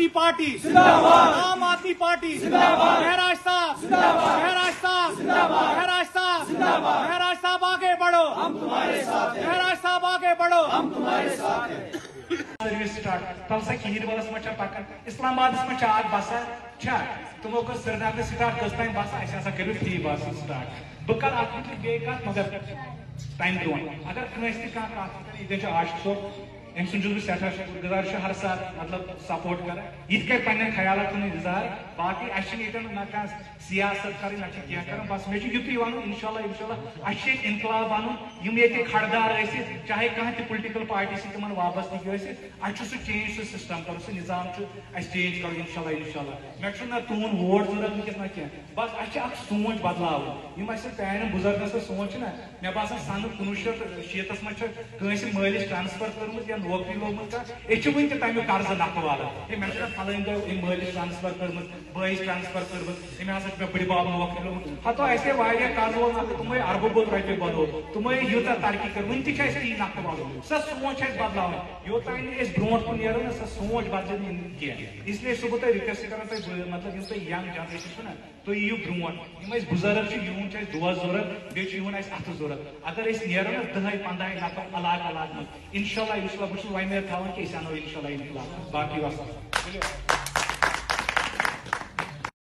आदमी पार्टी जिंदाबाद, आम आदमी पार्टी जिंदाबाद, महराज साहब जिंदाबाद, महराज साहब जिंदाबाद, महराज साहब जिंदाबाद, महराज साहब आगे बढ़ो, हम तुम्हारे साथ हैं, महराज साहब आगे बढ़ो, हम तुम्हारे साथ हैं। सर्विस स्टार्ट तलसा खीर वालस में पकन इस्लामाबाद में आग बसा छा तुमो को श्रीनगर स्टार्ट कस्ताइन बसा ऐसा करो फ्री बस स्टार्ट बकर आप बे का मगर टाइम ब्रोन अगर कनेक्ट का काफी इधर जो आज तो इन सुनजुल भी सेठा गुजार हर साल मतलब सपोर्ट कर इत के पन्ने ख्याल तुम इंतजार बाकी एक्शन इतन ना का सियासत करें ना क्या करें बस मैं युति वानु इंशाल्लाह इंशाल्लाह अच्छे इनकलाब वानु यम ये खड़दार ऐसे चाहे कहाँ ते पॉलिटिकल पार्टी से तुमन वापस निकलो ऐसे अच्छे से चेंज से सिस्टम करो से निजाम च ऐसे चेंज करो इंशाल्लाह इंशाल्लाह मैं ना तुम वोट जरूरत कितना क्या बस अच्छे अक सोच बदलाव यम ऐसे पैन बुजुर्ग से सोच ना मैं बासा सन 1960 में कहीं मालिश ट्रांसफर करमुत या नौकरी लोगमत का ये वन तमिक कर्ज नकवाल मे फलन गो मालिश ट्रांसफर करमुत बस ट्रांसफर करमुत मे मे बड़ी बाब नौकरी लोगमत हतो ऐसे कर्ज वोल नक तुम अरबों बोल रपये बनो तुम यूत तरक्की कर वन ती नकवाल स सोच बदलाव योतान ब्रो कुन नो ना स सोच बदल कह इसलिए सह बह रिक्वेस्ट कर मतलब तुम यंग जनरेशन ना तुम यू ब्रो यम बुजुर्ग यून दुआ जरूरत बे अत जरूरत अगर नो ना 10-15 नफर अलग अलग इंशाल्लाह इंशाल्लाह बहुत वमेद थवान कि अनो इंशाल्लाह बाकी वस